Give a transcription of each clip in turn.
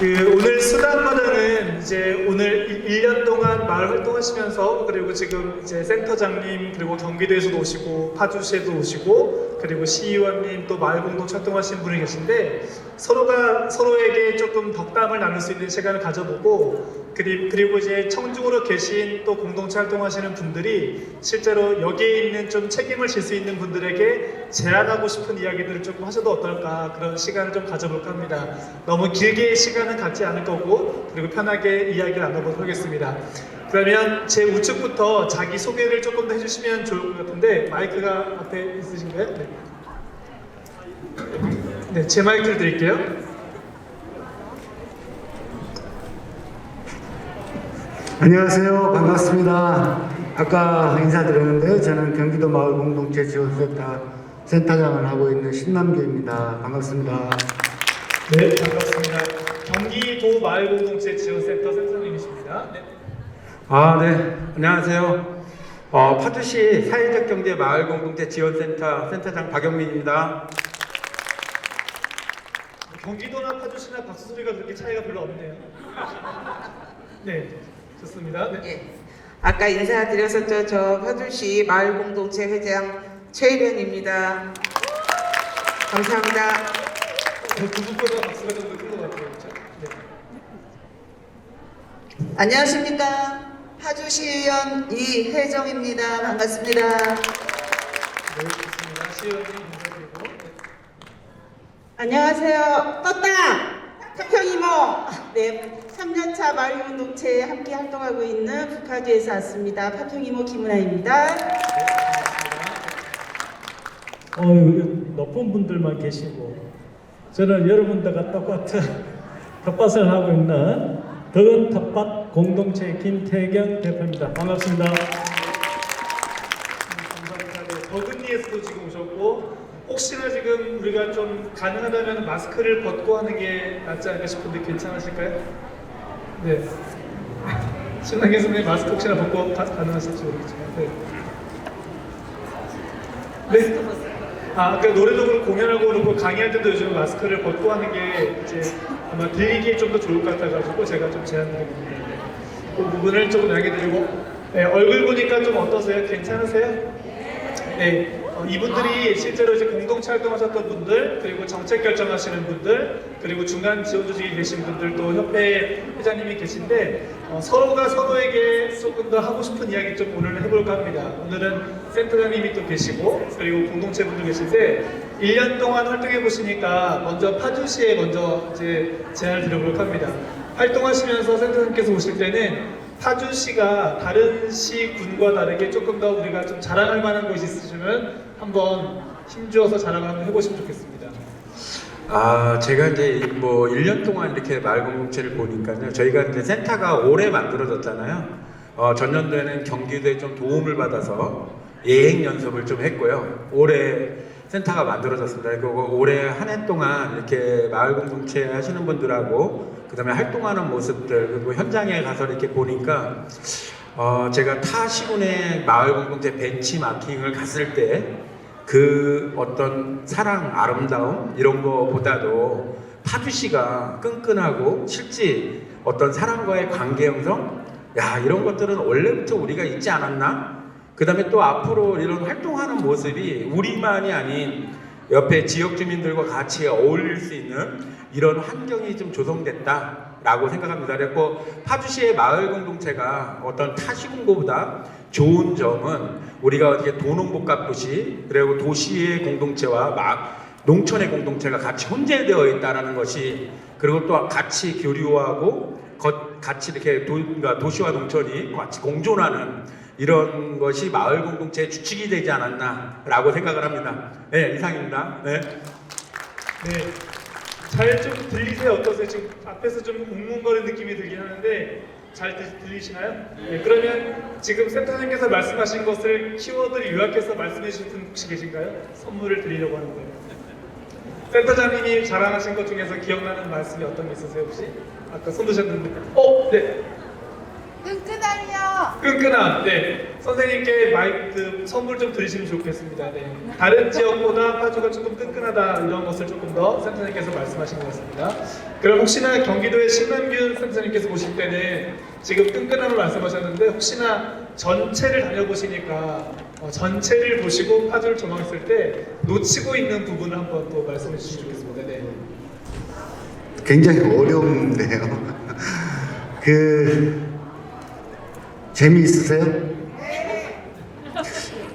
오늘 수당마당은 이제 오늘 1년 동안 마을 활동하시면서 그리고 지금 이제 센터장님 그리고 경기도에서도 오시고 파주시에도 오시고 그리고 시의원님 또 마을 공동체 활동하시는 분이 계신데 서로가 서로에게 조금 덕담을 나눌 수 있는 시간을 가져보고 그리고 이제 청중으로 계신 또 공동체 활동하시는 분들이 실제로 여기에 있는 좀 책임을 질 수 있는 분들에게 제안하고 싶은 이야기들을 조금 하셔도 어떨까 그런 시간을 좀 가져볼까 합니다. 너무 길게 시간은 갖지 않을 거고 그리고 편하게 이야기를 나눠보도록 하겠습니다. 그러면 제 우측부터 자기 소개를 조금 더 해주시면 좋을 것 같은데 마이크가 앞에 있으신가요? 네, 네, 제 마이크를 드릴게요. 안녕하세요. 반갑습니다. 아까 인사드렸는데요. 저는 경기도 마을 공동체 지원센터 센터장을 하고 있는 신남규입니다. 반갑습니다. 네, 반갑습니다. 경기도 마을 공동체 지원센터 센터장님이십니다. 네. 네. 안녕하세요. 파주시 사회적 경제 마을 공동체 지원센터 센터장 박영민입니다. 경기도나 파주시나 박수 소리가 그렇게 차이가 별로 없네요. 네, 좋습니다. 네. 예. 아까 인사드렸었죠. 저 파주시 마을공동체 회장 최일현입니다. 감사합니다. 누구보다 박수가 좀 더 큰 것 같아요. 그렇죠? 네. 안녕하십니까. 파주시의원 이혜정입니다. 반갑습니다. 네, 좋습니다. 시의원님 인사드리고. 네. 안녕하세요. 떴다! 태평이모! 네, 3년차 마을공동체에 함께 활동하고 있는 북하주에서 왔습니다. 파평이모 김은아입니다. 높은 분들만 계시고 저는 여러분들과 똑같은 텃밭을 하고 있는 덕은 텃밭 공동체 김태경 대표입니다. 반갑습니다. 감사합니다. 네, 버근리에서도 지금 오셨고 혹시나 지금 우리가 좀 가능하다면 마스크를 벗고 하는 게 낫지 않을까 싶은데 괜찮으실까요? 네. 신나게 선생님 마스크 혹시나 벗고 가능하실지 모르겠지만. 네. 네. 그러니까 노래도 공연하고 그러고 강의할 때도 요즘 마스크를 벗고 하는 게 이제 아마 들리기에 좀 더 좋을 것 같아가지고 제가 좀 제안드립니다. 그 부분을 조금 양해드리고 네, 얼굴 보니까 좀 어떠세요? 괜찮으세요? 네. 이분들이 실제로 이제 공동체 활동하셨던 분들, 그리고 정책 결정하시는 분들, 그리고 중간 지원 조직에 계신 분들, 또 협회 회장님이 계신데 서로가 서로에게 조금 더 하고 싶은 이야기 좀 오늘 해볼까 합니다. 오늘은 센터장님이 또 계시고, 그리고 공동체 분들 계신데 1년 동안 활동해 보시니까 먼저 파주시에 먼저 이제 제안을 드려볼까 합니다. 활동하시면서 센터장님께서 오실 때는 파주시가 다른 시군과 다르게 조금 더 우리가 좀 자랑할 만한 곳이 있으시면 한번 힘주어서 자랑을 한번 해보시면 좋겠습니다. 제가 이제 뭐 1년 동안 이렇게 마을 공동체를 보니까요. 저희가 이제 센터가 올해 만들어졌잖아요. 전년도에는 경기도에 좀 도움을 받아서 예행 연습을 좀 했고요. 올해 센터가 만들어졌습니다. 그리고 올해 한 해 동안 이렇게 마을 공동체 하시는 분들하고 그다음에 활동하는 모습들 그리고 현장에 가서 이렇게 보니까 제가 타 시군의 마을 공동체 벤치마킹을 갔을 때 그 어떤 사랑, 아름다움 이런 거보다도 파주시가 끈끈하고 실제 어떤 사람과의 관계 형성 이런 것들은 원래부터 우리가 있지 않았나? 그 다음에 또 앞으로 이런 활동하는 모습이 우리만이 아닌 옆에 지역 주민들과 같이 어울릴 수 있는 이런 환경이 좀 조성됐다라고 생각합니다. 그래서 파주시의 마을 공동체가 어떤 타시군고보다 좋은 점은 우리가 어떻게 도농복합도시 그리고 도시의 공동체와 농촌의 공동체가 같이 혼재되어 있다는 것이 그리고 또 같이 교류하고 같이 이렇게 그러니까 도시와 농촌이 같이 공존하는 이런 것이 마을 공동체의 주축이 되지 않았나라고 생각을 합니다. 네, 이상입니다. 네. 네. 잘 좀 들리세요? 어떠세요? 지금 앞에서 좀 웅웅거리는 느낌이 들긴 하는데 잘 들리시나요? 네. 그러면 지금 센터장님께서 말씀하신 것을 키워드를 요약해서 말씀해 주실 분 혹시 계신가요? 선물을 드리려고 하는데. 센터장님이 자랑하신 것 중에서 기억나는 말씀이 어떤 게 있으세요 혹시? 아까 손 드셨는데. 네. 끈끈하며 끈끈함. 네. 선생님께 마이크 선물 좀 드리시면 좋겠습니다. 네. 다른 지역보다 파주가 조금 끈끈하다 이런 것을 조금 더 센터장님께서 말씀하신 것 같습니다. 그럼 혹시나 경기도의 신남균 센터장님께서 보실 때는 지금 끈끈함을 말씀하셨는데 혹시나 전체를 다녀보시니까 전체를 보시고 파주를 조망했을 때 놓치고 있는 부분을 한번 또 말씀해 주시면 좋겠습니다. 네. 굉장히 어려운데요. 재미있으세요?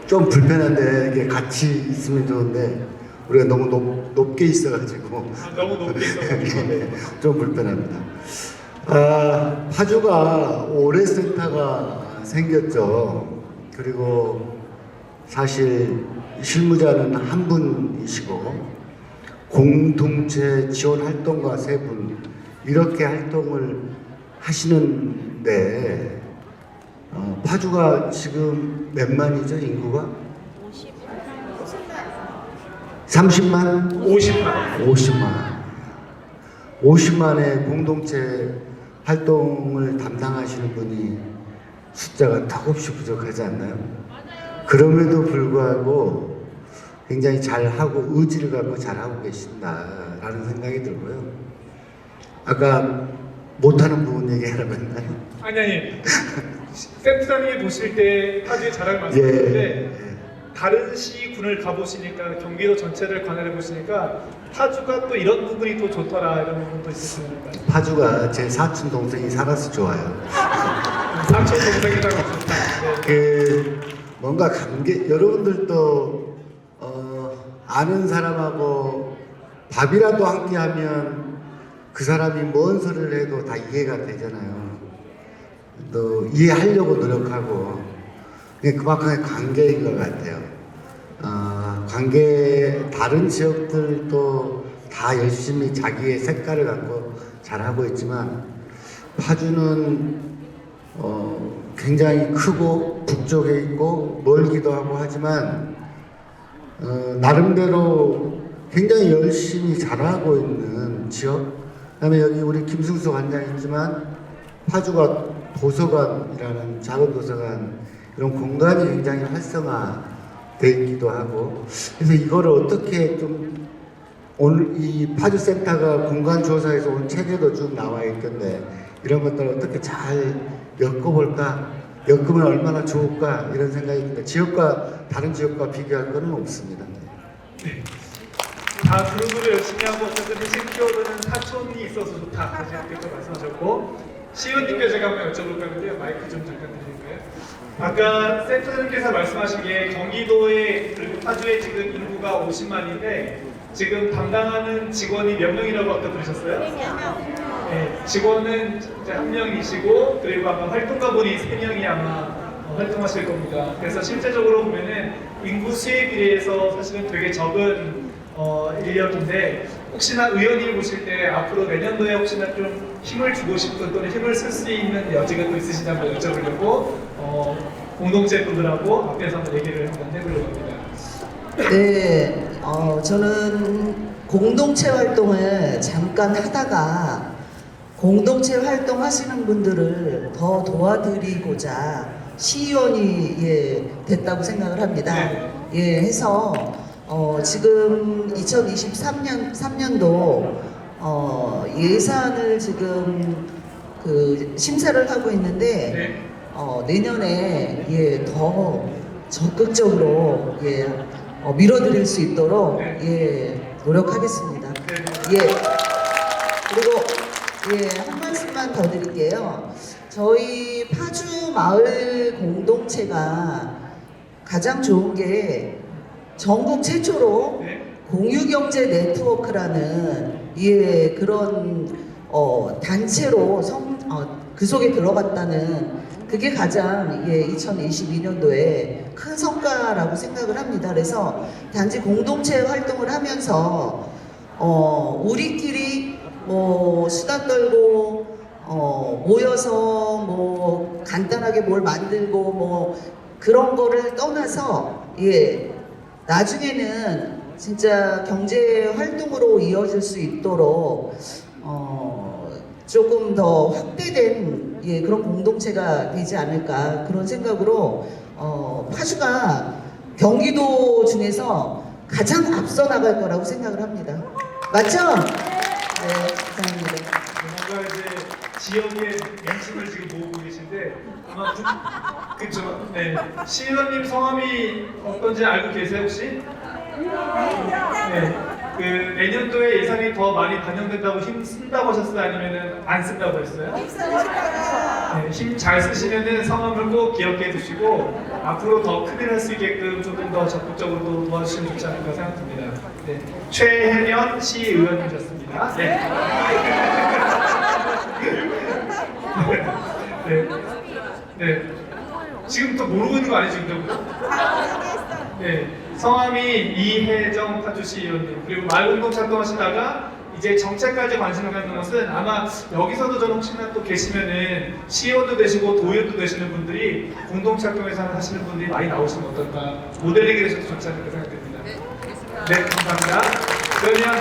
좀 불편한데 이게 같이 있으면 좋은데 우리가 너무 높게 있어가지고 너무 높게 있어가지고 네. 좀 불편합니다. 파주가 올해 센터가 생겼죠. 그리고 사실 실무자는 한 분이시고 공동체 지원 활동가 3분 이렇게 활동을 하시는데 파주가 지금 몇 만이죠 인구가? 30만? 50만. 50만의 공동체 활동을 담당하시는 분이 숫자가 턱없이 부족하지 않나요? 그럼에도 불구하고 굉장히 잘하고 의지를 갖고 잘하고 계신다라는 생각이 들고요. 아까 못하는 부분 얘기하라고 했나요? 아니 센터장님이 보실 때 파주의 자랑을 말씀하셨는데 예. 다른 시군을 가보시니까 경기도 전체를 관할해 보시니까 파주가 또 이런 부분이 또 좋더라 이런 부분도 있으십니까? 파주가 제 사촌 동생이 살아서 좋아요. 삼촌 동생이라고 좋다. 네. 뭔가 여러분들도 아는 사람하고 밥이라도 함께하면 그 사람이 뭔 소리를 해도 다 이해가 되잖아요. 또 이해하려고 노력하고 그만큼의 관계인 것 같아요. 다른 지역들도 다 열심히 자기의 색깔을 갖고 잘하고 있지만 파주는 굉장히 크고 북쪽에 있고 멀기도 하고 하지만 나름대로 굉장히 열심히 잘하고 있는 지역. 그다음에 여기 우리 김승수 관장 있지만 파주가 도서관이라는 작은 도서관 이런 공간이 굉장히 활성화돼 있기도 하고 그래서 이거를 어떻게 좀 오늘 이 파주 센터가 공간 조사에서 온 책에도 쭉 나와 있던데 이런 것들을 어떻게 잘 엮어볼까 엮으면 얼마나 좋을까 이런 생각이 듭니다. 지역과 다른 지역과 비교할 것은 없습니다. 네. 다 그룹으로 열심히 하고 어쨌든 회식 키워드는 사촌이 있어서 좋다 선생님께서 말씀하셨고 시의원님께 제가 한번 여쭤볼까 하는데요. 마이크 좀 잠깐 드릴까요? 아까 센터장님께서 말씀하신 게 경기도의 그리고 파주의 지금 인구가 50만인데 지금 담당하는 직원이 몇 명이라고 아까 들으셨어요? 3명. 네, 직원은 이제 1명이시고 그리고 아마 활동가분이 3명이 아마 활동하실 겁니다. 그래서 실제적으로 보면은 인구 수에 비례해서 사실은 되게 적은 인력인데 혹시나 의원님 보실 때 앞으로 내년도에 혹시나 좀 힘을 주고 싶은 또는 힘을 쓸 수 있는 여지가 또 있으시다 한번 여쭤보려고 공동체 분들하고 앞에서 한번 얘기를 한번 해보려고 합니다. 네, 저는 공동체 활동을 잠깐 하다가 공동체 활동하시는 분들을 더 도와드리고자 시의원이 됐다고 생각을 합니다. 네. 해서 지금 2023년도 예산을 지금 심사를 하고 있는데 내년에 더 적극적으로 밀어드릴 수 있도록 노력하겠습니다. 그리고 한 말씀만 더 드릴게요. 저희 파주 마을 공동체가 가장 좋은 게 전국 최초로 공유경제 네트워크라는 그런 단체로 그 속에 들어갔다는 그게 가장 2022년도에 큰 성과라고 생각을 합니다. 그래서 단지 공동체 활동을 하면서 우리끼리 수다 떨고 모여서 간단하게 뭘 만들고 그런 거를 떠나서 나중에는 진짜 경제 활동으로 이어질 수 있도록 조금 더 확대된 예, 그런 공동체가 되지 않을까 그런 생각으로 파주가 경기도 중에서 가장 앞서 나갈 거라고 생각을 합니다. 맞죠? 네, 감사합니다. 뭔가 이제 지역의 명칭을 지금 모으고 계신데 아마 그쵸? 네. 시의원님 성함이 어떤지 알고 계세요 혹시? 네. 그 내년도에 예산이 더 많이 반영된다고 힘 쓴다고 하셨어요? 아니면은 안 쓴다고 했어요? 네, 힘 잘 쓰시면은 성함을 꼭 기억해 두시고 앞으로 더 큰일 할 수 있게끔 조금 더 적극적으로 도와주시면 좋지 않을까 생각됩니다. 네. 최혜련 시의원님이셨습니다. 네. 네. 네. 지금 또 모르고 있는 거 아니죠, 그죠? 네. 성함이 이혜정 파주시 의원님 그리고 마을공동 활동하시다가 이제 정책까지 관심을 갖는 것은 아마 여기서도 저는 혹시나 또 계시면은 시의원도 되시고 도의원도 되시는 분들이 공동체 활동에서 하시는 분들이 많이 나오시면 어떨까 모델링이 되셔도 좋지 않을까 생각됩니다. 네, 감사합니다. 그러면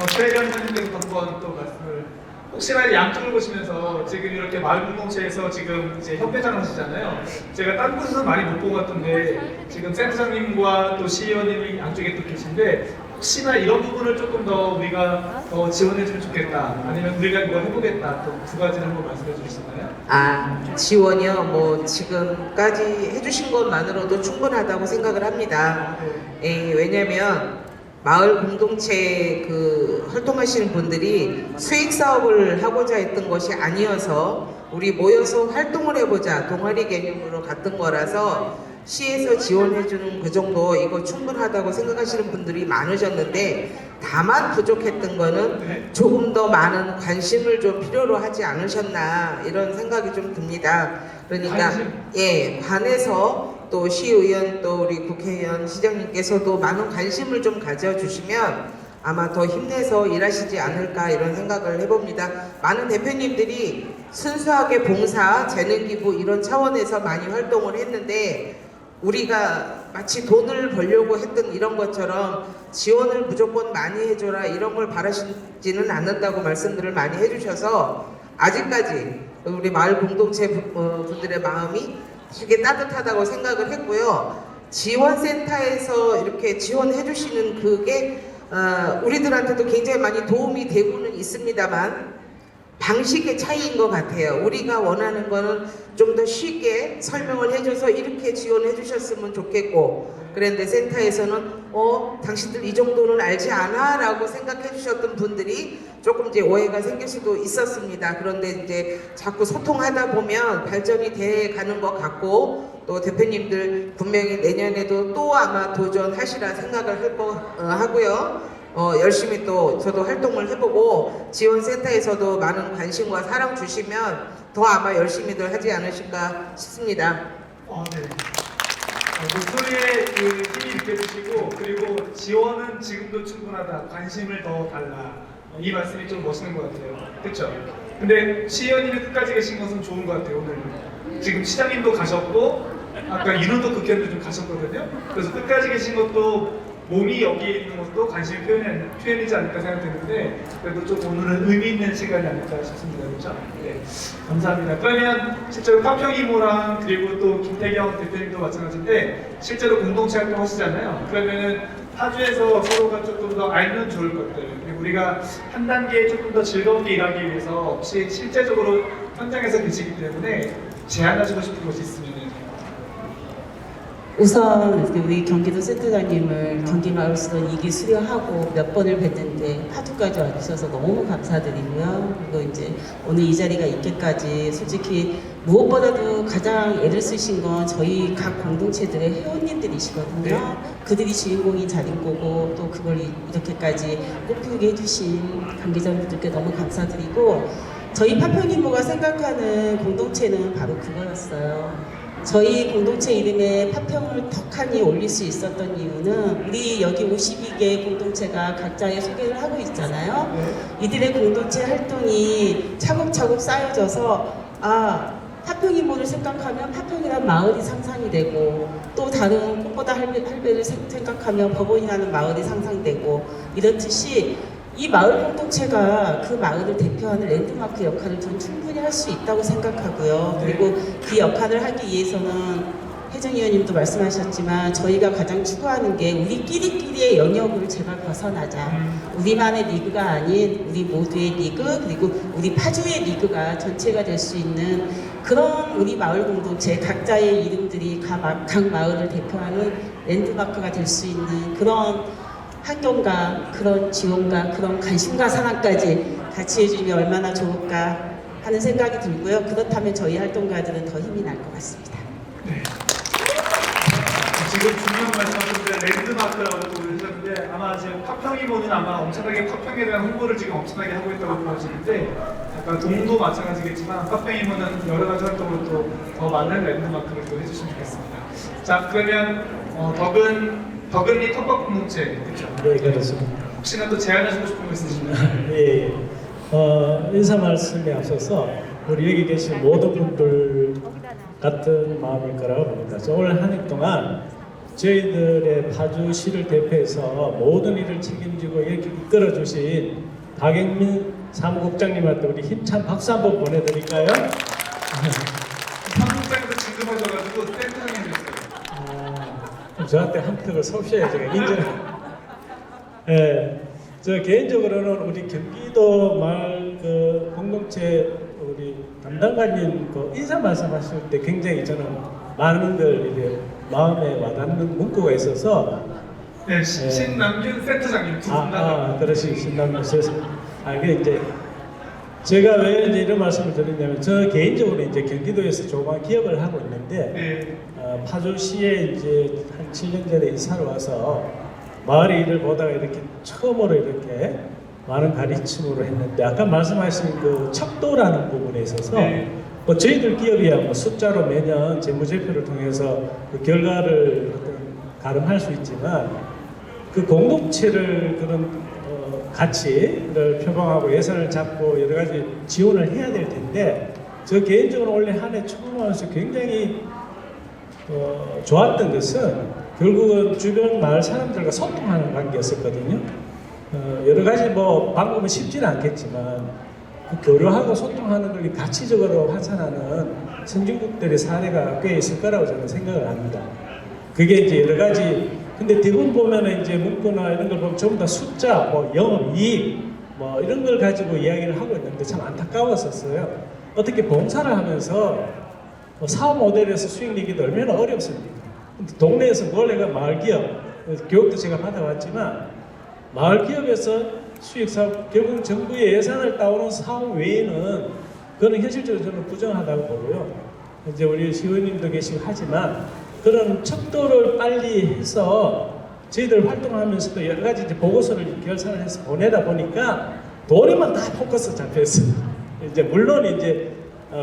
최혜련 의원님께서 한번 또 말씀을 혹시나 양쪽을 보시면서 지금 이렇게 마을 공동체에서 지금 이제 협회장을 하시잖아요. 제가 다른 곳에서는 많이 못 본 것 같은데 지금 센터장님과 또 시의원님이 양쪽에 또 계신데 혹시나 이런 부분을 조금 더 우리가 더 지원해주면 좋겠다 아니면 우리가 이거 해보겠다 또 두 가지를 한번 말씀해 주실 수 있나요? 지원이요. 뭐 지금까지 해주신 것만으로도 충분하다고 생각을 합니다. 왜냐면 마을 공동체 그 활동하시는 분들이 수익 사업을 하고자 했던 것이 아니어서 우리 모여서 활동을 해보자 동아리 개념으로 갔던 거라서 시에서 지원해주는 그 정도 이거 충분하다고 생각하시는 분들이 많으셨는데 다만 부족했던 거는 조금 더 많은 관심을 좀 필요로 하지 않으셨나 이런 생각이 좀 듭니다. 그러니까 관해서 또 시의원 또 우리 국회의원 시장님께서도 많은 관심을 좀 가져주시면 아마 더 힘내서 일하시지 않을까 이런 생각을 해봅니다. 많은 대표님들이 순수하게 봉사, 재능기부 이런 차원에서 많이 활동을 했는데 우리가 마치 돈을 벌려고 했던 이런 것처럼 지원을 무조건 많이 해줘라 이런 걸 바라시지는 않는다고 말씀들을 많이 해주셔서 아직까지 우리 마을 공동체 분들의 마음이 되게 따뜻하다고 생각을 했고요. 지원센터에서 이렇게 지원해 주시는 그게 우리들한테도 굉장히 많이 도움이 되고는 있습니다만 방식의 차이인 것 같아요. 우리가 원하는 거는 좀 더 쉽게 설명을 해줘서 이렇게 지원해 주셨으면 좋겠고 그런데 센터에서는 당신들 이 정도는 알지 않아? 라고 생각해 주셨던 분들이 조금 이제 오해가 생길 수도 있었습니다. 그런데 이제 자꾸 소통하다 보면 발전이 돼 가는 것 같고 또 대표님들 분명히 내년에도 또 아마 도전하시라 생각을 할 거 하고요. 열심히 또 저도 활동을 해보고 지원센터에서도 많은 관심과 사랑 주시면 더 아마 열심히들 하지 않으실까 싶습니다. 네. 목소리에 그 힘이 느껴지시고 그리고 지원은 지금도 충분하다. 관심을 더 달라. 이 말씀이 좀 멋있는 것 같아요. 그렇죠? 근데 시의원님이 끝까지 계신 것은 좋은 것 같아요. 오늘 지금 시장님도 가셨고 아까 인원도 국회의원도 좀 가셨거든요. 그래서 끝까지 계신 것도 몸이 여기에 있는 것도 관심 표현이지 않을까 생각되는데 그래도 좀 오늘은 의미 있는 시간이 아닐까 싶습니다. 그렇죠? 네, 감사합니다. 그러면 실제로 파평이모랑 그리고 또 김태경 대표님도 마찬가지인데 실제로 공동체 활동 하시잖아요. 그러면은 파주에서 서로가 조금 더 알면 좋을 것들 그리고 우리가 한 단계 조금 더 즐겁게 일하기 위해서 혹시 실제적으로 현장에서 계시기 때문에 제안하시고 싶은 것이 있으면 우선 우리 경기도 센터장님을 경기마을수도 2기 수료하고 몇 번을 뵀는데 파주까지 와주셔서 너무 감사드리고요. 그리고 이제 오늘 이 자리가 있기까지 솔직히 무엇보다도 가장 애를 쓰신 건 저희 각 공동체들의 회원님들이시거든요. 그들이 주인공인 자리인 거고 또 그걸 이렇게까지 꽃피우게 해주신 관계자분들께 너무 감사드리고 저희 파평이모가 생각하는 공동체는 바로 그거였어요. 저희 공동체 이름에 파평을 덕하니 올릴 수 있었던 이유는 우리 여기 52개 공동체가 각자의 소개를 하고 있잖아요. 이들의 공동체 활동이 차곡차곡 쌓여져서 파평이모를 생각하면 파평이란 마을이 상상이 되고 또 다른 꽃보다 할배를 생각하면 법원이라는 마을이 상상되고 이렇듯이 이 마을 공동체가 그 마을을 대표하는 랜드마크 역할을 저는 충분히 할 수 있다고 생각하고요. 그리고 그 역할을 하기 위해서는 혜정위원님도 말씀하셨지만 저희가 가장 추구하는 게 우리끼리의 영역을 제발 벗어나자. 우리만의 리그가 아닌 우리 모두의 리그, 그리고 우리 파주의 리그가 전체가 될 수 있는 그런 우리 마을 공동체 각자의 이름들이 각 마을을 대표하는 랜드마크가 될 수 있는 그런 환경과 그런 지원과 그런 관심과 사랑까지 같이 해주면 얼마나 좋을까 하는 생각이 들고요. 그렇다면 저희 활동가들은 더 힘이 날 것 같습니다. 지금 중요한 말씀하셨는데 랜드마크라고 또 하셨는데 아마 지금 파평이모는 아마 엄청나게 파평에 대한 홍보를 지금 엄청나게 하고 있다고 보시는데 약간 동도 마찬가지겠지만 파평이모는 여러 가지 활동을 또 더 많은 랜드마크를 또 해주시면 좋겠습니다. 자 그러면 덕은리 텃밭 공동체 그렇죠? 네, 그렇습니다. 혹시나 또 제안하시고 싶은 거 있으시면 예, 인사 말씀에 앞서서 우리 여기 계신 모든 분들 같은 마음일 거라고 봅니다. 올 한 해 동안 저희들의 파주시를 대표해서 모든 일을 책임지고 이렇게 이끌어주신 박영민 사무국장님한테 우리 힘찬 박수 한번 보내드릴까요? 사무국장님도 진급하셔가지고 센터장님 됐어요. 저한테 한턱을 쏘셔야 제가 인정. 예, 저 개인적으로는 우리 경기도 마을 그 공동체 우리 담당관님 그 인사 말씀하실 때 굉장히 저는 많은 걸 이제 마음에 와닿는 문구가 있어서. 네, 신남균 센터장님 두 분 다. 그러시 신남균. 그 이제 제가 왜 이제 이런 말씀을 드리냐면 저 개인적으로 이제 경기도에서 조그만 기업을 하고 있는데 네. 파주시에 이제 한 7년 전에 이사를 와서 마을의 일을 보다가 이렇게 처음으로 이렇게 많은 가르침으로 했는데 아까 말씀하신 그 척도라는 부분에 있어서 네. 뭐 저희들 기업이야 뭐 숫자로 매년 재무제표를 통해서 그 결과를 어떤 가름할 수 있지만 그 공동체를 그런 가치를 표방하고 예산을 잡고 여러 가지 지원을 해야 될 텐데 저 개인적으로 원래 한 해 초봉하면서 굉장히 좋았던 것은 결국은 주변 마을 사람들과 소통하는 관계였었거든요. 여러 가지 뭐 방법은 쉽지는 않겠지만 그 교류하고 소통하는 걸 가치적으로 환산하는 선진국들의 사례가 꽤 있을 거라고 저는 생각을 합니다. 그게 이제 여러 가지 근데 대부분 보면은 이제 문구나 이런 걸 보면 전부 다 숫자, 뭐 영업이익 뭐 이런 걸 가지고 이야기를 하고 있는데 참 안타까웠었어요. 어떻게 봉사를 하면서 사업 모델에서 수익 내기도 얼마나 어렵습니까? 근데 동네에서 뭘 내가 마을기업, 교육도 제가 받아왔지만 마을기업에서 수익사업, 결국 정부의 예산을 따오는 사업 외에는 그거는 현실적으로 저는 부정하다고 보고요. 이제 우리 시의원님도 계시고 하지만 그런 척도를 빨리 해서 저희들 활동하면서도 여러 가지 이제 보고서를 결산을 해서 보내다 보니까 돈에만 다 포커스 잡혔어요. 이제 물론 이제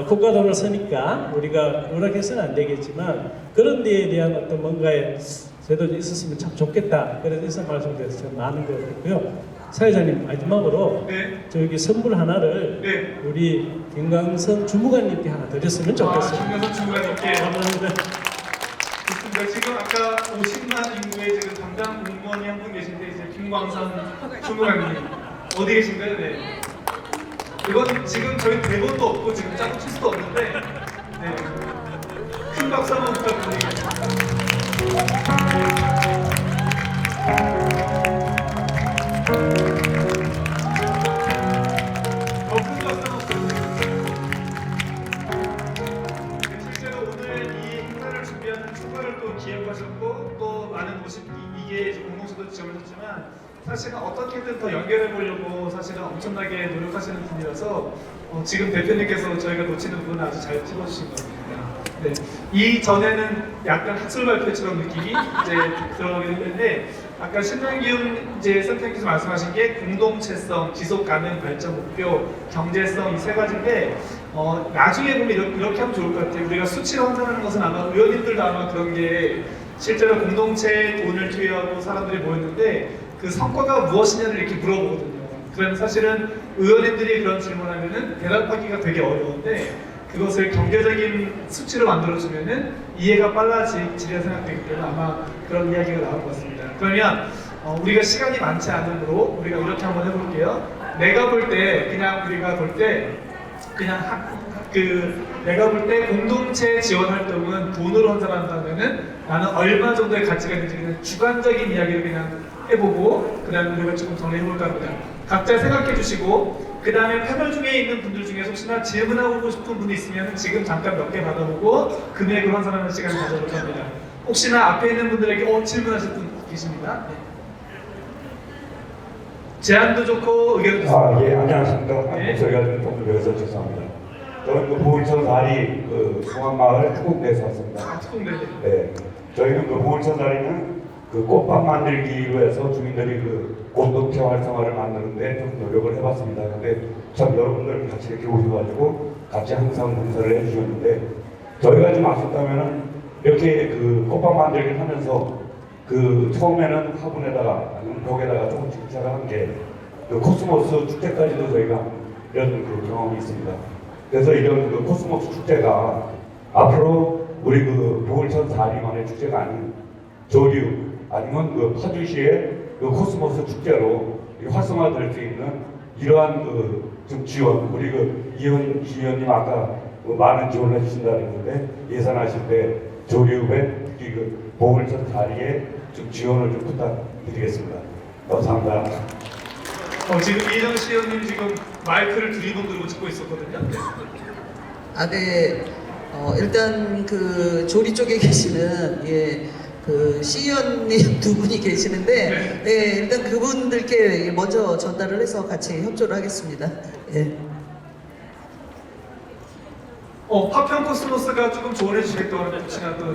국가 돈을 쓰니까 우리가 누락해서는 안 되겠지만 그런 데에 대한 어떤 뭔가의 제도가 있었으면 참 좋겠다. 그래서 인사 말씀드려서 참 많은 것 같고요. 사회자님 마지막으로 네. 저기 선물 하나를 네. 우리 김광선 주무관님께 하나 드렸으면 좋겠어요. 김광선 주무관님께 감사합니다. 좋습니다. 지금 아까 50만 인구의 지금 담당 공무원이 한 분 계신데 이제 김광선 주무관님 어디 계신가요? 네. 이건 지금 저희 대본도 없고 지금 짜고 칠 수도 없는데 네. 큰 박수 한번 부탁드리겠습니다. 실제로 오늘 이 행사를 준비하는 축구를 또 기획하셨고 또 많은 이게 공동체도 지원하셨지만 사실은 어떻게든 더 연결해 보려고 사실은 엄청나게 노력하시는 분이라서 지금 대표님께서 저희가 놓치는 부분을 아주 잘 찝어주신 것 같습니다. 네. 이 전에는 약간 학술 발표처럼 느낌이 이제 들어가긴 했는데 아까 신남균 이제 센터님께서 말씀하신 게 공동체성, 지속 가능 발전 목표, 경제성 이 세 가지인데 나중에 보면 이렇게 하면 좋을 것 같아요. 우리가 수치로 환산하는 것은 아마 의원님들도 아마 그런 게 실제로 공동체에 돈을 투여하고 사람들이 모였는데 그 성과가 무엇이냐를 이렇게 물어보거든요. 그러면 사실은 의원님들이 그런 질문하면은 대답하기가 되게 어려운데 그것을 경제적인 수치로 만들어주면은 이해가 빨라지리라 생각되기 때문에 아마 그런 이야기가 나올 것 같습니다. 그러면 우리가 시간이 많지 않으므로 우리가 이렇게 한번 해볼게요. 내가 볼 때 그냥 우리가 볼 때 그냥 내가 볼 때 공동체 지원 활동은 돈으로 환산한다면은 나는 얼마 정도의 가치가 있는지 그냥 주관적인 이야기를 그냥 해보고 그 다음에 우리가 조금 정리해볼까 합니다. 각자 생각해 주시고 그 다음에 패널 중에 있는 분들 중에 혹시나 질문하고 싶은 분이 있으면 지금 잠깐 몇 개 받아보고 금액을 환산하는 시간을 가져볼까 합니다. 혹시나 앞에 있는 분들에게 질문하실 분 계십니다. 네. 제안도 좋고 의견도 좋고. 예, 안녕하십니까. 네. 목소리가 좀 들려서 죄송합니다. 저는 보울천 다리 중앙마을 특공대에서 왔습니다. 특공대. 네. 저희는 보울천 다리는 꽃밭 만들기로 해서 주민들이 공동체 활성화를 만드는데 좀 노력을 해봤습니다. 근데 참 여러분들 같이 이렇게 오셔가지고 같이 항상 봉사를 해주셨는데 저희가 좀 아쉽다면은 이렇게 꽃밭 만들기를 하면서 처음에는 화분에다가 아니면 벽에다가 조금씩 시작한 게 코스모스 축제까지도 저희가 이런 경험이 있습니다. 그래서 이런 코스모스 축제가 앞으로 우리 보울천 다리만의 축제가 아닌 조류 아니면 파주시의 코스모스 축제로 활성화될 수 있는 이러한 좀 지원 우리 이현 지원님 아까 많은 지원을 해주신다 그랬는데 예산하실 때 조류배 특히 보울천 다리에 좀 지원을 좀 부탁드리겠습니다. 감사합니다. 지금 이정 시의원님 지금 마이크를 두리번 들고 찍고 있었거든요. 네. 일단 조리 쪽에 계시는 시의원님 두 분이 계시는데, 네, 일단 그분들께 먼저 전달을 해서 같이 협조를 하겠습니다. 예. 파평 코스모스가 조금 조언해 주시겠다고 하는데 혹시나 또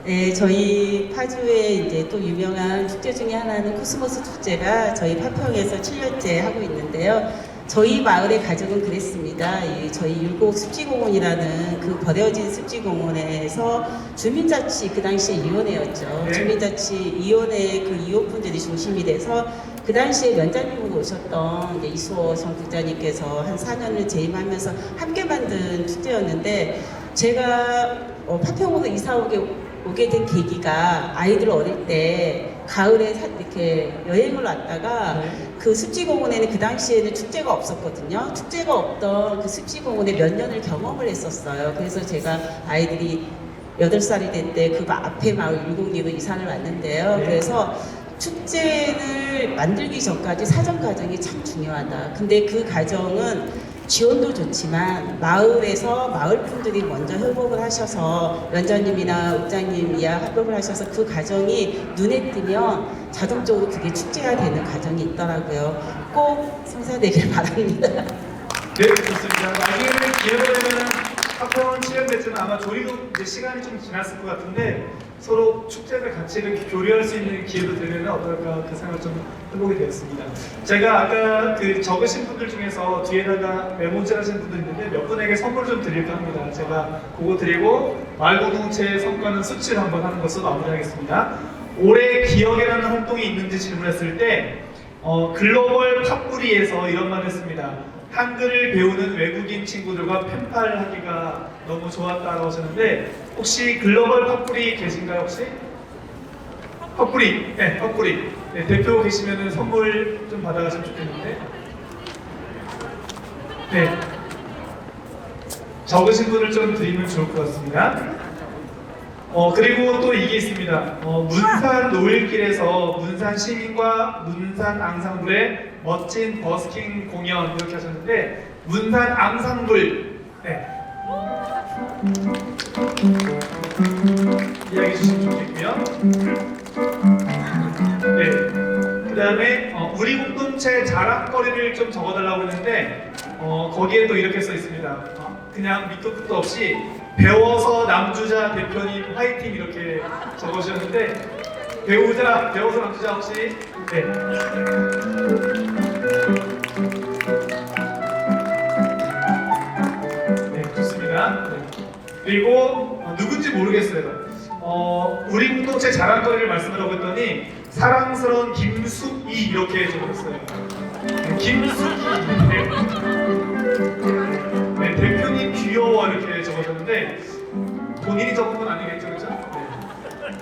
네, 저희 파주의 이제 또 유명한 축제 중에 하나는 코스모스 축제가 저희 파평에서 7년째 하고 있는데요. 저희 마을의 가족은 그랬습니다. 저희 율곡 습지공원이라는 버려진 습지공원에서 주민자치 그 당시에 위원회였죠. 네. 주민자치 위원회 위원분들이 중심이 돼서 그 당시에 면장님으로 오셨던 이제 이수호 전 국장님께서 한 4년을 재임하면서 함께 만든 축제였는데 제가 파평으로 이사 오게 된 계기가 아이들 어릴 때 가을에 이렇게 여행을 왔다가 그 습지공원에는 그 당시에는 축제가 없었거든요. 축제가 없던 그 습지공원에 몇 년을 경험을 했었어요. 그래서 제가 아이들이 8살이 될 때 그 앞에 마을 율곡리로 이사를 왔는데요. 네. 그래서 축제를 만들기 전까지 사전 과정이 참 중요하다. 근데 그 과정은 지원도 좋지만 마을에서 마을 분들이 먼저 협업을 하셔서 위원장님이나 읍장님이야 협업을 하셔서 그 과정이 눈에 띄면 자동적으로 그게 축제가 되는 과정이 있더라고요. 꼭 성사되길 바랍니다. 네, 좋습니다. 나중에는 기회가 되면 파평은 실현됐지만 아마 조리도 이제 시간이 좀 지났을 것 같은데 서로 축제를 같이 이렇게 교류할 수 있는 기회도 되면 어떨까 그 생각을 좀 해보게 되었습니다. 제가 아까 적으신 분들 중에서 뒤에다가 메모질 하신 분들 있는데 몇 분에게 선물을 좀 드릴까 합니다. 제가 그거 드리고 마을공동체의 성과는 수치를 한번 하는 것으로 마무리하겠습니다. 올해 기억이라는 활동이 있는지 질문했을 때 글로벌 팝뿌리에서 이런 말을 했습니다. 한글을 배우는 외국인 친구들과 펜팔하기가 너무 좋았다고 하셨는데 혹시 글로벌 팝뿌리 계신가요 혹시? 팝뿌리, 네, 팝뿌리. 네, 대표 계시면 선물 좀 받아가시면 좋겠는데. 네. 적으신 분을 좀 드리면 좋을 것 같습니다. 그리고 또 이게 있습니다. 문산 노을길에서 문산 시민과 문산 앙상블의 멋진 버스킹 공연 이렇게 하셨는데 문산 앙상블 네. 이야기해 주시면 좋겠고요. 네. 그 다음에 우리 공동체 자랑거리를 좀 적어달라고 했는데 거기에 또 이렇게 써 있습니다. 그냥 밑도 끝도 없이 배워서 남주자 대표님 화이팅 이렇게 적으셨는데 배워서 남주자 혹시 네. 네, 좋습니다. 네. 그리고 누군지 모르겠어요. 우리 공동체 자랑거리를 말씀하라고 했더니 사랑스러운 김숙이 이렇게 적었어요. 네, 김숙이 네, 대표님 귀여워 이렇게 적어줬는데 본인이 적은 건 아니겠죠, 그렇죠?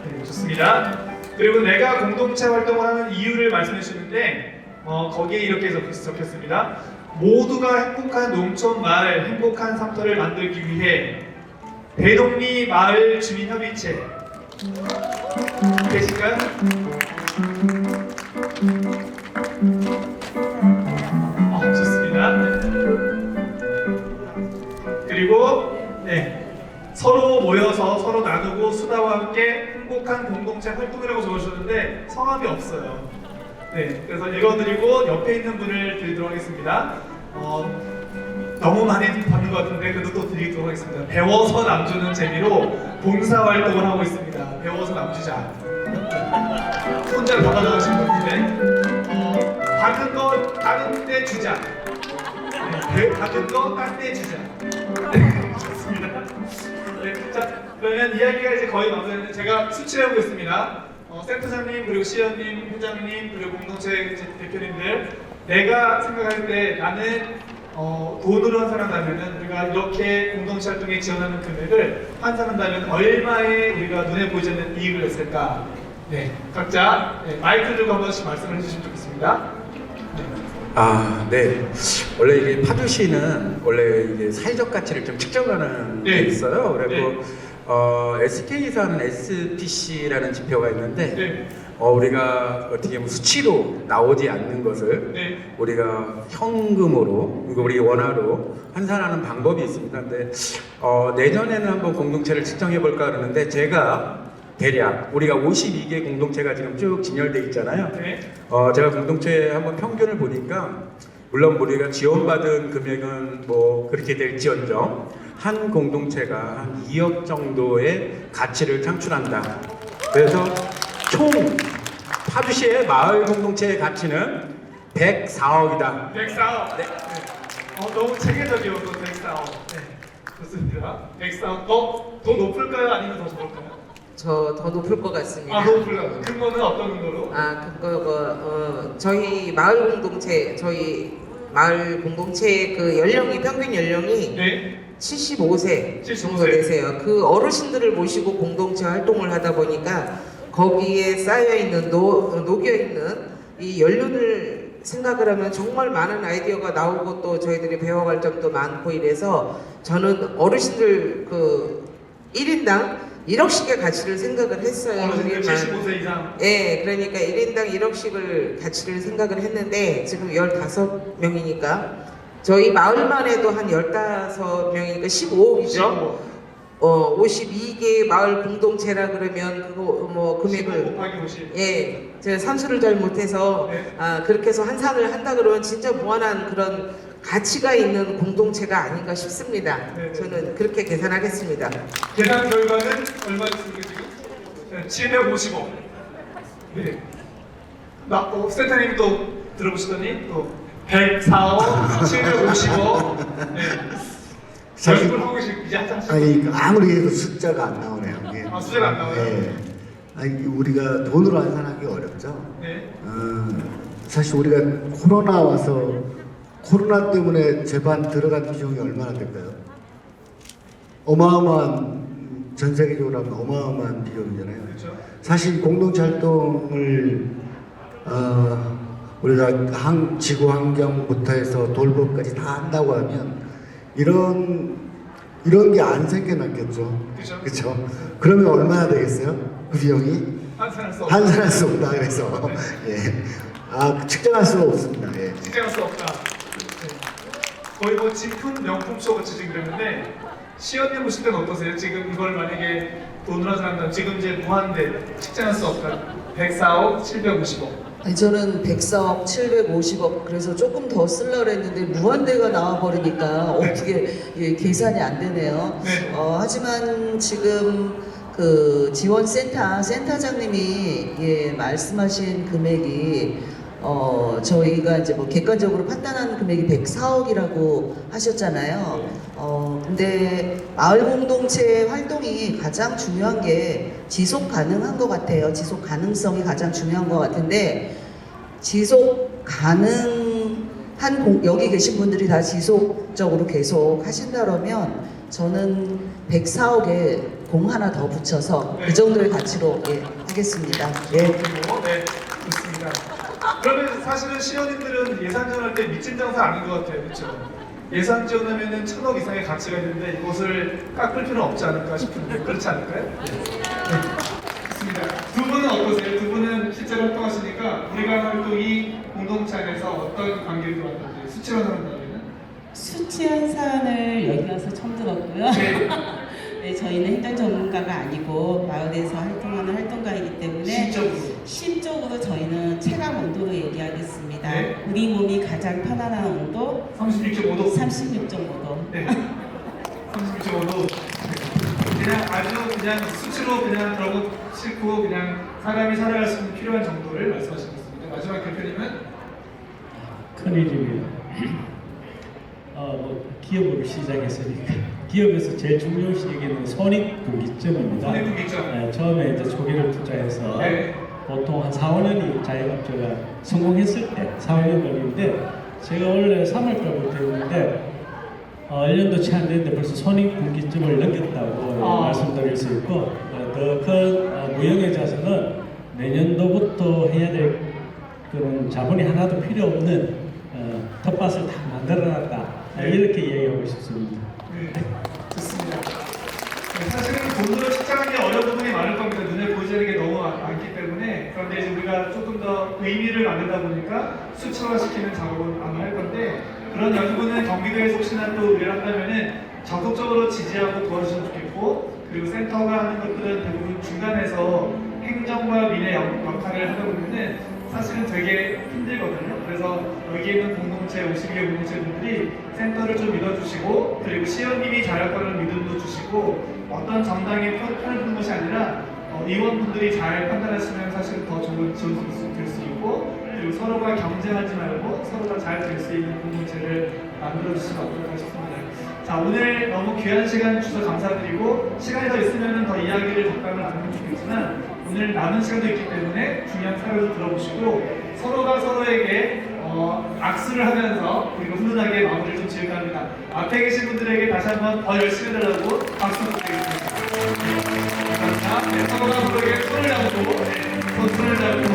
네, 좋습니다. 그리고 내가 공동체 활동을 하는 이유를 말씀해 주시는데 거기에 이렇게 적혔습니다. 모두가 행복한 농촌 마을, 행복한 상터를 만들기 위해 대동리 마을 주민협의체 계실까요? 좋습니다. 그리고 서로 모여서 서로 나누고 수다와 함께 행복한 공동체 활동이라고 적어주셨는데 성함이 없어요. 그래서 읽어드리고 옆에 있는 분을 드리도록 하겠습니다. 너무 많이 받는 것 같은데 그래도 또 드리도록 하겠습니다. 배워서 남주는 재미로 봉사활동을 하고 있습니다. 배워서 남주자. 혼자 다 가져가신 분인데 받은 거 다른 데 주자. 받은 거 딴 데 주자. 좋습니다. 자, 그러면 이야기가 이제 거의 마무리되는데 제가 수치해 보겠습니다. 센터장님 그리고 시연님, 회장님 그리고 공동체 대표님들, 내가 생각할 때 나는 돈으로 환산한다면은 우리가 이렇게 공동체 활동에 지원하는 금액을 환산한다면 얼마의 우리가 눈에 보이지 않는 이익을 냈을까? 각자 마이크 들고 한 번씩 말씀을 해주시면 좋겠습니다. 네. 원래 이게 파주시는 원래 이게 사회적 가치를 좀 측정하는 게 있어요. 그리고 SK에서 하는 SPC라는 지표가 있는데 우리가 어떻게 보면 수치로 나오지 않는 것을 우리가 현금으로, 그리고 우리 원화로 환산하는 방법이 있습니다. 근데 내년에는 한번 공동체를 측정해 볼까 그러는데, 제가 대략 우리가 52개 공동체가 지금 쭉 진열돼 있잖아요. 제가 공동체 한번 평균을 보니까, 물론 우리가 지원받은 금액은 뭐 그렇게 될지언정 한 공동체가 한 2억 정도의 가치를 창출한다. 그래서 총 파주시의 마을 공동체의 가치는 104억이다. 104억. 너무 체계적이어서 104억. 좋습니다. 104억. 더 높을까요? 아니면 더 적을까요? 저 더 높을 것 같습니다. 더 높을까요? 근거는 어떤 근거로? 저희 마을 공동체 그 연령이, 평균 연령이 75세 정도 되세요. 그 어르신들을 모시고 공동체 활동을 하다 보니까 거기에 쌓여 있는 녹여 있는 이 연륜을 생각을 하면 정말 많은 아이디어가 나오고 또 저희들이 배워갈 점도 많고, 이래서 저는 어르신들 그 1인당 1억씩의 가치를 생각을 했어요. 어르신들 75세 이상. 그러니까 1인당 1억씩을 가치를 생각을 했는데, 지금 15명이니까 저희 마을만 해도 한 15명이니까 15억이죠. 52개 마을 공동체라 그러면 그거 뭐 금액을 15 곱하기 50. 제가 산수를 잘 못해서 그렇게 해서 환산을 한다 그러면 진짜 무한한 그런 가치가 있는 공동체가 아닌가 싶습니다. 저는 그렇게 계산하겠습니다. 계산 결과는 얼마였습니까 지금? 750억. 센터님 또 들어보시더니 또 104억, 750억. 사실 하고 계시 이제 한참. 아무리 해도 숫자가 안 나오네요. 이게. 숫자가 안 나와요? 우리가 돈으로 환산하기 어렵죠. 사실 우리가 코로나 와서, 코로나 때문에 재반 들어간 비용이 얼마나 될까요? 어마어마한, 전 세계적으로 하면 어마어마한 비용이잖아요. 그렇죠. 사실 공동체 활동을 우리가 지구 환경부터 해서 돌봄까지 다 한다고 하면 이런 게 안 생겨났겠죠. 그렇죠. 그러면 얼마나 되겠어요? 그 비용이 환산할 수 없다. 그래서 측정할 수가 없습니다. 측정할 수 없다. 거의 뭐 진품 명품쇼 같이 지금 그랬는데, 시연님 보실 때는 어떠세요? 지금 이걸 만약에 돈으로 환산한다면 지금 이제 무한대 측정할 수 없다. 104억, 750억. 저는 104억, 750억, 그래서 조금 더 쓰려고 했는데 무한대가 나와버리니까 어떻게 계산이 안 되네요. 하지만 지금 그 센터장님이 말씀하신 금액이 저희가 이제 뭐 객관적으로 판단하는 금액이 104억이라고 하셨잖아요. 근데 마을 공동체 활동이 가장 중요한 게 지속 가능한 것 같아요. 지속 가능성이 가장 중요한 것 같은데, 지속 가능한 여기 계신 분들이 다 지속적으로 계속 하신다면 저는 104억에 공 하나 더 붙여서 그 정도의 가치로 하겠습니다. 네, 좋습니다. 그러면 사실은 시연님들은 예산 지원할 때 미친 장사 아닌 것 같아요, 그렇죠? 예산 지원하면은 1,000억 이상의 가치가 있는데 이것을 깎을 필요는 없지 않을까 싶은데 그렇지 않을까요? 네. 좋습니다. 두 분은 어떠세요? 두 분은 실제로 활동하시니까 우리가 활동이 공동체 안에서 어떤 관계를 만드는지 수치로 한다면 수치한 사안을 여기 와서 처음 들었고요. 네. 네, 저희는 행정 전문가가 아니고 마을에서 활동하는 활동가이기 때문에 심적으로 저희는 체감 온도로 얘기하겠습니다. 네. 우리 몸이 가장 편안한 온도 36.5도. 36.5도. 네. 36.5도. 그냥 아주 그냥 수치로 그냥 그런 거 싫고 그냥 사람이 살아갈 수 있는 필요한 정도를 말씀하시고 있습니다. 마지막 대표님은 큰일입니다. 기업으로 시작했으니까 기업에서 제일 중요시 여기는 손익분기점입니다. 손익분기점. 네, 처음에 이제 초기를 투자해서 네. 보통 한 4, 5년이 자영업자가 성공했을 때 4, 5년 걸리는데 제가 원래 3월달부터 했는데 1년도 채 안 됐는데 벌써 손익분기점을 넘겼다고 말씀드릴 수 있고 더 큰 무형의 자산은 내년도부터 해야 될 그런 자본이 하나도 필요 없는 텃밭을 다 만들어놨다 이렇게 이야기하고 싶습니다. 네, 좋습니다. 네, 사실은 돈으로 측정하기 어려운 부분이 많을 겁니다. 눈에 보이지 않는 게 너무 많기 때문에. 그런데 이제 우리가 조금 더 의미를 만들다 보니까 수치화시키는 작업은 아마 할 건데 그런 부분은 경기도에서 혹시나 또 의뢰를 한다면은 적극적으로 지지하고 도와주시면 좋겠고 그리고 센터가 하는 것들은 대부분 중간에서 행정과 민의 역할을 하다 보면은 사실은 되게 힘들거든요. 그래서 여기 있는 공동체, 52개 공동체분들이 센터를 좀 믿어주시고 그리고 시연님이 잘할 거라는 믿음도 주시고 어떤 정당의 편을 두는 것이 아니라 의원분들이 잘 판단하시면 사실 더 좋은 지원이 될 수 있고 그리고 서로가 경쟁하지 말고 서로가 잘 될 수 있는 공동체를 만들어주시면 어떨까 싶습니다. 자, 오늘 너무 귀한 시간 주셔서 감사드리고 시간이 더 있으면 더 이야기를 적당을 나누면 좋겠지만 오늘 남은 시간도 있기 때문에 중요한 사연을 들어보시고 서로가 서로에게 악수를 하면서 그리고 훈훈하게 마무리를 좀 지을까 합니다. 앞에 계신 분들에게 다시 한번 더 열심히 해달라고 박수 부탁드리겠습니다. 감사합니다. 네, 서로가 서로에게 손을 잡고 손을 잡고